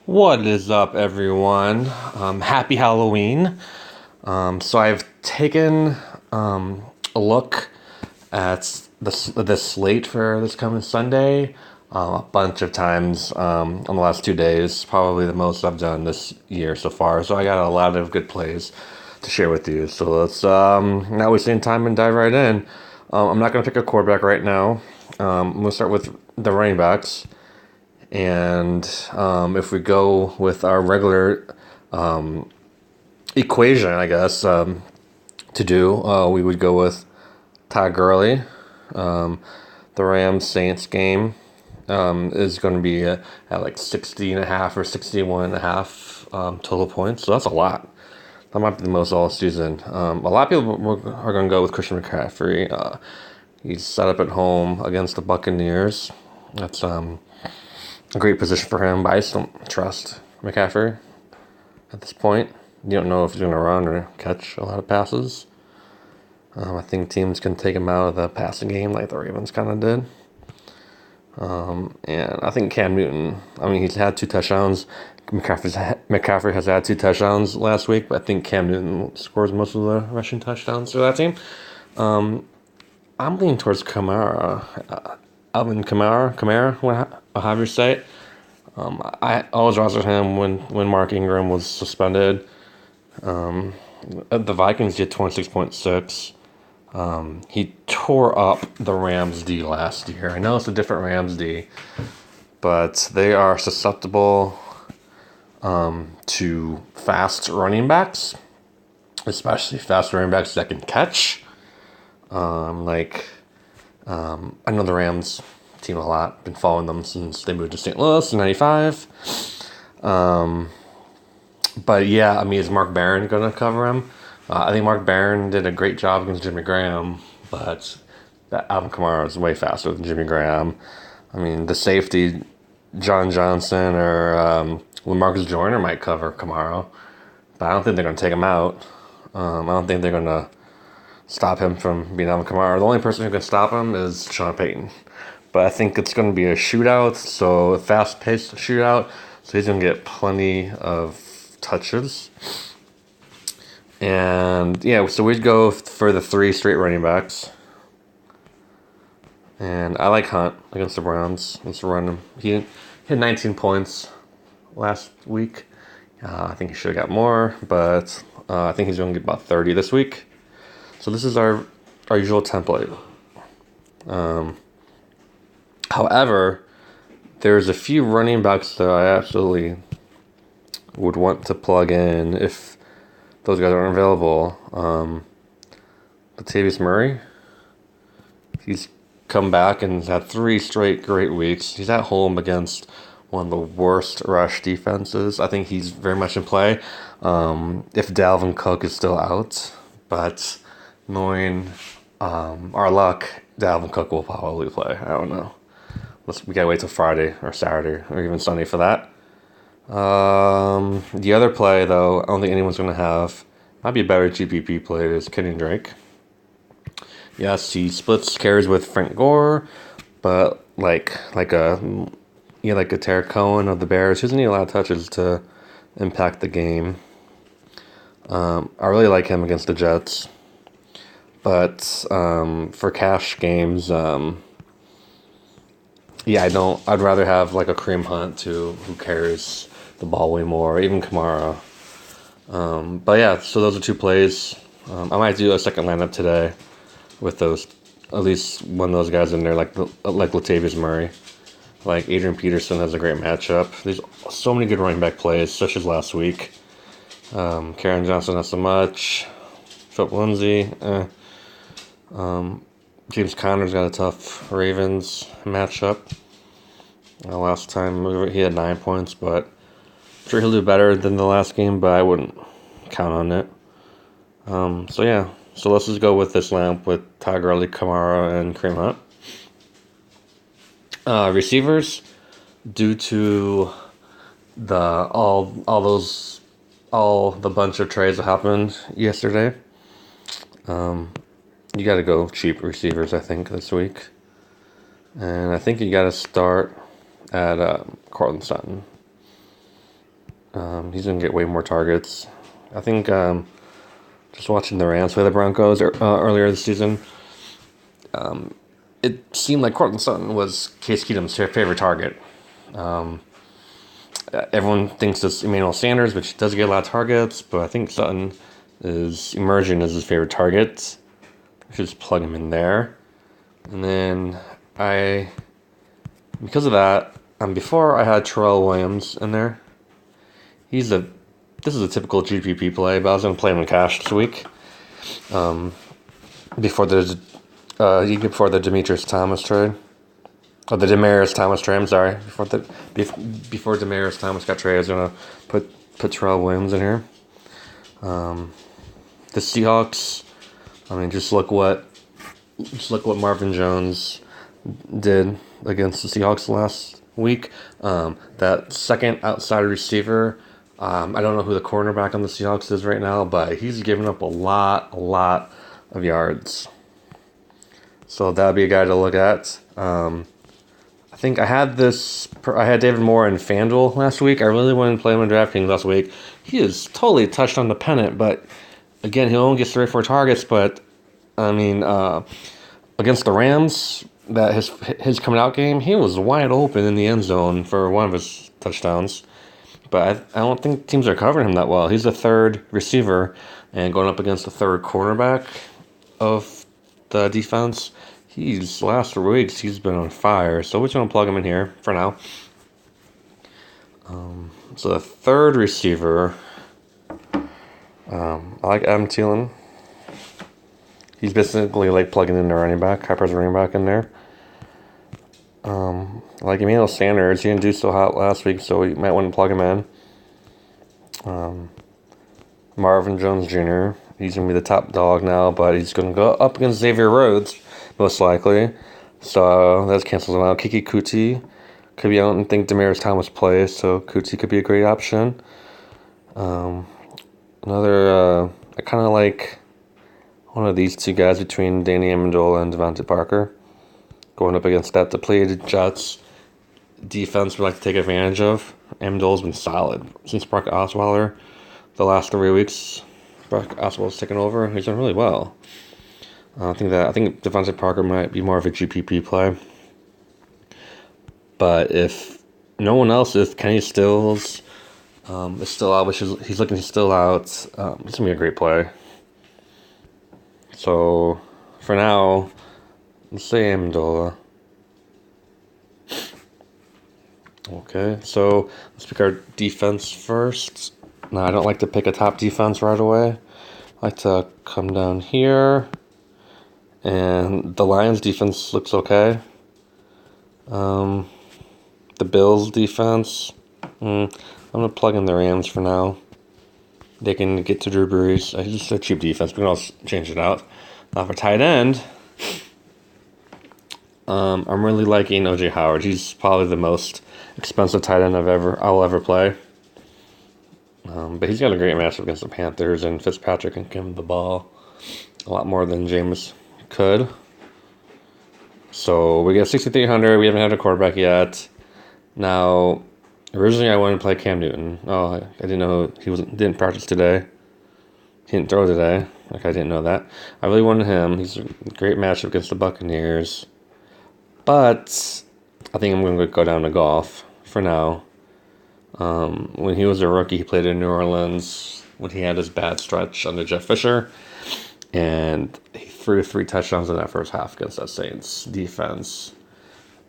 What is up, everyone? Happy Halloween. So I've taken a look at the slate for this coming Sunday a bunch of times on the last 2 days. Probably the most I've done this year so far. So I got a lot of good plays to share with you. So let's not waste any time and dive right in. I'm not going to pick a quarterback right now. I'm going to start with the running backs. And if we go with our regular equation, I guess, to do, we would go with Todd Gurley. The Rams Saints game is going to be at like 60 and a half or 61.5 total points. So that's a lot. That might be the most all season. A lot of people are going to go with Christian McCaffrey. He's set up at home against the Buccaneers. That's a great position for him, but I just don't trust McCaffrey at this point. You don't know if he's going to run or catch a lot of passes. I think teams can take him out of the passing game like the Ravens kind of did. And I think Cam Newton, he's had 2 touchdowns. McCaffrey has had 2 touchdowns last week, but I think Cam Newton scores most of the rushing touchdowns for that team. I'm leaning towards Kamara. Alvin Kamara, however you say it. I always rostered him when Mark Ingram was suspended. The Vikings did 26.6. He tore up the Rams D last year. I know it's a different Rams D, but they are susceptible to fast running backs, especially fast running backs that can catch. I know the Rams team a lot. Been following them since they moved to St. Louis in '95. But yeah, is Mark Barron going to cover him? I think Mark Barron did a great job against Jimmy Graham, but that Alvin Kamara is way faster than Jimmy Graham. The safety, John Johnson or LaMarcus Joyner might cover Kamara, but I don't think they're going to take him out. I don't think they're going to stop him from being Alvin Kamara. The only person who can stop him is Sean Payton. But I think it's going to be a shootout, so a fast-paced shootout. So he's going to get plenty of touches. And yeah, so we'd go for the 3 straight running backs. And I like Hunt against the Browns. Let's run him. He had 19 points last week. I think he should have got more, but I think he's going to get about 30 this week. So this is our usual template. However, there's a few running backs that I absolutely would want to plug in if those guys aren't available. Latavius Murray, he's come back and had 3 straight great weeks. He's at home against one of the worst rush defenses. I think he's very much in play. If Dalvin Cook is still out, but knowing our luck, Dalvin Cook will probably play. I don't know. We gotta wait till Friday or Saturday or even Sunday for that. The other play, though, I don't think anyone's gonna have. Might be a better GPP play is Kenyon Drake. Yes, he splits carries with Frank Gore, but like a Tariq Cohen of the Bears, he doesn't need a lot of touches to impact the game. I really like him against the Jets. But for cash games, I'd rather have like a Kareem Hunt who carries the ball way more, even Kamara. But yeah, so those are 2 plays. I might do a second lineup today with those, at least one of those guys in there, like Latavius Murray. Like Adrian Peterson has a great matchup. There's so many good running back plays, such as last week. Karen Johnson not so much. Philip Lindsay, James Conner's got a tough Ravens matchup. Last time he had 9 points, but I'm sure he'll do better than the last game, but I wouldn't count on it. So let's just go with this lineup with Todd Gurley, Kamara, and Kareem Hunt. Receivers, due to all the bunch of trades that happened yesterday, you got to go cheap receivers, I think, this week. And I think you got to start at Cortland Sutton. He's going to get way more targets. I think just watching the Rams play the Broncos earlier this season, it seemed like Courtland Sutton was Case Keenum's favorite target. Everyone thinks it's Emmanuel Sanders, which does get a lot of targets, but I think Sutton is emerging as his favorite target. Just plug him in there. And then because of that, before I had Terrell Williams in there. This is a typical GPP play, but I was going to play him in cash this week. Before the Demetrius Thomas trade. Oh, the Demaryius Thomas trade, I'm sorry. Before Demaryius Thomas got traded, I was going to put Terrell Williams in here. The Seahawks, just look what Marvin Jones did against the Seahawks last week. That second outside receiver, I don't know who the cornerback on the Seahawks is right now, but he's given up a lot of yards. So that'd be a guy to look at. I think I had David Moore in FanDuel last week. I really wanted to play him in DraftKings last week. He is totally touched on the pennant, but again, he only gets 3 or 4 targets. But against the Rams, that his coming out game, he was wide open in the end zone for one of his touchdowns. But I don't think teams are covering him that well. He's the third receiver, and going up against the third cornerback of the defense. Last weeks, he's been on fire. So we're just going to plug him in here for now. So the third receiver, I like Adam Thielen. He's basically like plugging in the running back, Harper's running back in there. Like Emmanuel Sanders, he didn't do so hot last week, so you might want to plug him in. Marvin Jones Jr., he's going to be the top dog now, but he's going to go up against Xavier Rhodes, most likely. So that's canceled him out. Kiki Kuti could be, I don't think Demaryius Thomas plays, so Kuti could be a great option. I kind of like one of these two guys between Danny Amendola and Devontae Parker. Going up against that depleted Jets defense we like to take advantage of. Amendola's been solid since Brock Osweiler. The last 3 weeks, Brock Osweiler's taken over. He's done really well. I think Devontae Parker might be more of a GPP play. But if no one else, if Kenny Stills is still out, which he's looking still out, it's going to be a great play. So for now, let's say Amendola. Okay, so let's pick our defense first. Now, I don't like to pick a top defense right away. I like to come down here. And the Lions defense looks okay. The Bills defense, I'm going to plug in the Rams for now. They can get to Drew Brees. It's just a cheap defense. We can also change it out. Now for tight end, I'm really liking O.J. Howard. He's probably the most expensive tight end I'll ever play. But he's got a great matchup against the Panthers, and Fitzpatrick can give him the ball a lot more than Jameis could. So we got 6,300. We haven't had a quarterback yet. Now, originally I wanted to play Cam Newton. Oh, I didn't know didn't practice today. He didn't throw today. I didn't know that. I really wanted him. He's a great matchup against the Buccaneers. But I think I'm going to go down to Goff for now. When he was a rookie, he played in New Orleans when he had his bad stretch under Jeff Fisher. And he threw 3 touchdowns in that first half against that Saints defense.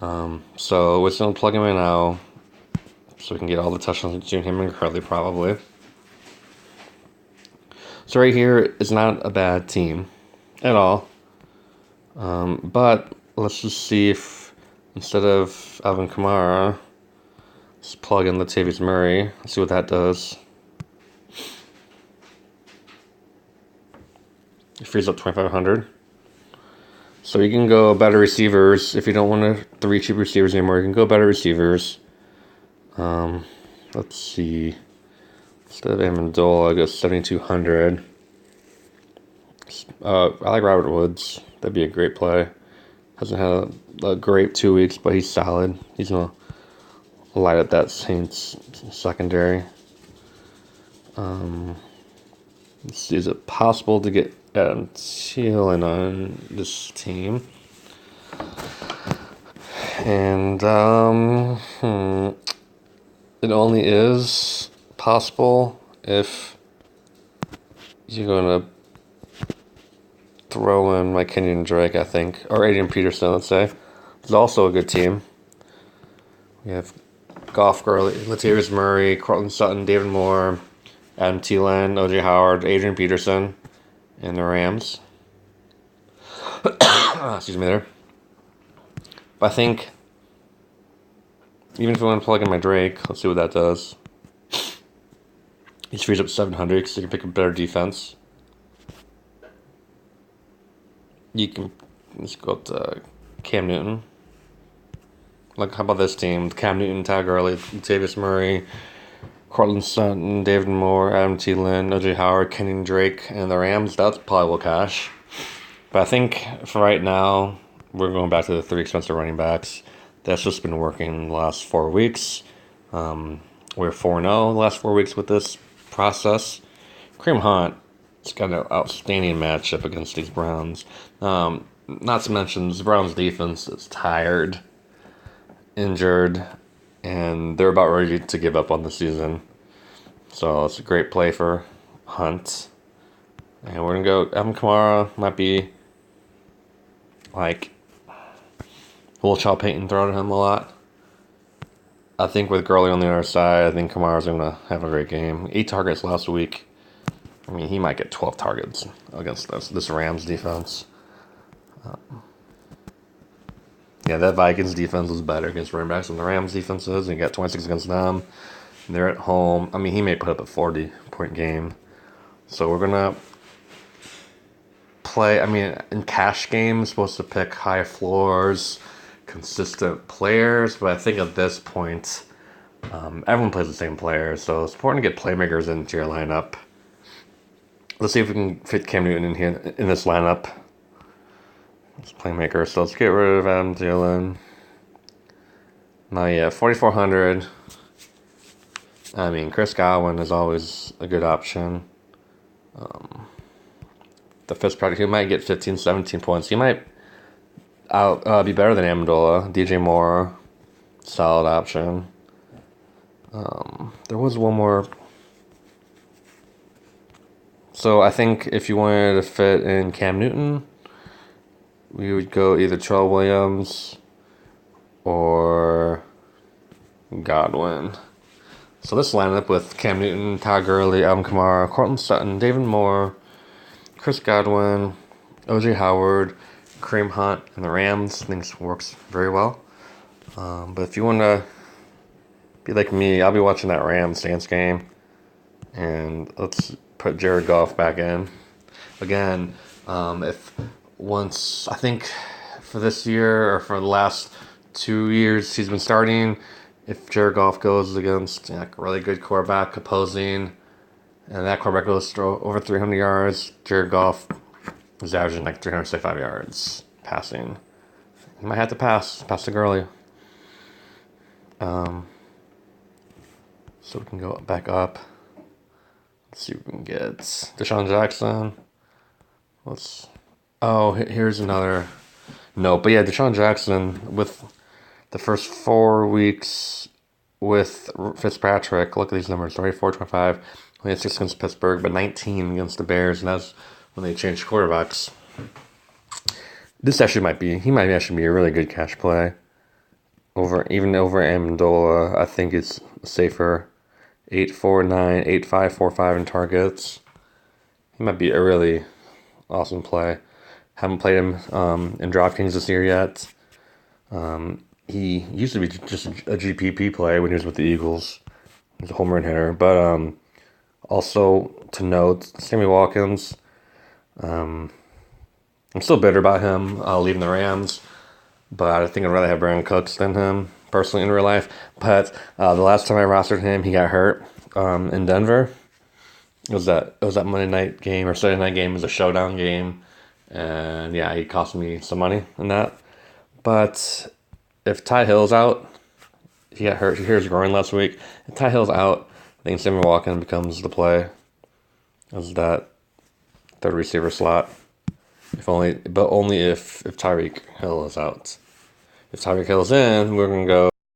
So we're just going to plug him in now so we can get all the touchdowns between him and Curly probably. So right here is not a bad team at all. But let's just see if instead of Alvin Kamara, let's plug in Latavius Murray. Let's see what that does. It frees up 2,500. So you can go better receivers. If you don't want 3 cheap receivers anymore, you can go better receivers. Let's see. Instead of Amendola, I go 7,200. I like Robert Woods. That'd be a great play. Hasn't had a great 2 weeks, but he's solid. He's going to light up that Saints secondary. Let's see, is it possible to get Adam Thielen on this team? And it only is possible if you're gonna throw in my Kenyon Drake, I think, or Adrian Peterson, let's say. It's also a good team. We have Goff, Gurley, Latavius Murray, Cortland Sutton, David Moore, Adam Thielen, O.J. Howard, Adrian Peterson, and the Rams. Excuse me there. But I think, even if I want to plug in my Drake, let's see what that does. He frees up 700 because you can pick a better defense. You can, let's go to Cam Newton. Like, how about this team? Cam Newton, Todd Gurley, Latavius Murray, Cortland Sutton, David Moore, Adam Thielen, O.J. Howard, Kenyon Drake, and the Rams. That's probably will cash. But I think for right now, we're going back to the 3 expensive running backs. That's just been working the last 4 weeks. We're 4-0 the last 4 weeks with this process. Kareem Hunt has got an outstanding matchup against these Browns. Not to mention, the Browns defense is tired, injured, and they're about ready to give up on the season. So it's a great play for Hunt. And we're going to go, Alvin Kamara might be like, will Chad Payton throw to him a lot? I think with Gurley on the other side, I think Kamara's going to have a great game. 8 targets last week. I mean, he might get 12 targets against this Rams defense. Yeah, that Vikings defense was better against running backs than the Rams defenses. And he got 26 against them. And they're at home. I mean, he may put up a 40-point game. So we're going to play, I mean, in cash games, supposed to pick high floors, consistent players. But I think at this point, everyone plays the same players. So it's important to get playmakers into your lineup. Let's see if we can fit Cam Newton in here in this lineup. It's playmaker. So let's get rid of Adam Thielen. Now, yeah, 4,400. I mean, Chris Godwin is always a good option. The Fitzpatrick, he might get 15, 17 points. He might be better than Amendola. DJ Moore, solid option. There was one more. So I think if you wanted to fit in Cam Newton, we would go either Terrell Williams or Godwin. So this lineup with Cam Newton, Todd Gurley, Alvin Kamara, Cortland Sutton, David Moore, Chris Godwin, O.J. Howard, Kareem Hunt, and the Rams, I think works very well. But if you want to be like me, I'll be watching that Rams-Saints game. And let's put Jared Goff back in. Again, I think for this year or for the last 2 years he's been starting, if Jared Goff goes against a really good quarterback opposing, and that quarterback goes throw over 300 yards, Jared Goff is averaging like 375 yards passing. He might have to pass to Gurley. So we can go back up. Let's see if we can get Deshaun Jackson. Here's another note. But yeah, Deshaun Jackson with the first 4 weeks with Fitzpatrick. Look at these numbers: 34, 25. Only had 6 against Pittsburgh, but 19 against the Bears, and that's when they changed quarterbacks. This he might actually be a really good cash play. Even over Amendola, I think it's safer. 8.49, 8.545 in targets. He might be a really awesome play. Haven't played him in Draftkings this year yet. He used to be just a GPP play when he was with the Eagles. He's a home run hitter. But also to note, Sammy Watkins. I'm still bitter about him leaving the Rams, but I think I'd rather have Brandon Cooks than him personally in real life. But the last time I rostered him, he got hurt in Denver. It was that Monday night game or Saturday night game. It was a showdown game, and yeah, he cost me some money in that. But if Ty Hill's out, he got hurt. He hurt his groin last week. If Ty Hill's out, I think Sammy Watkins becomes the play as that third receiver slot. But only if Tyreek Hill is out. If Tyreek Hill's in, we're gonna go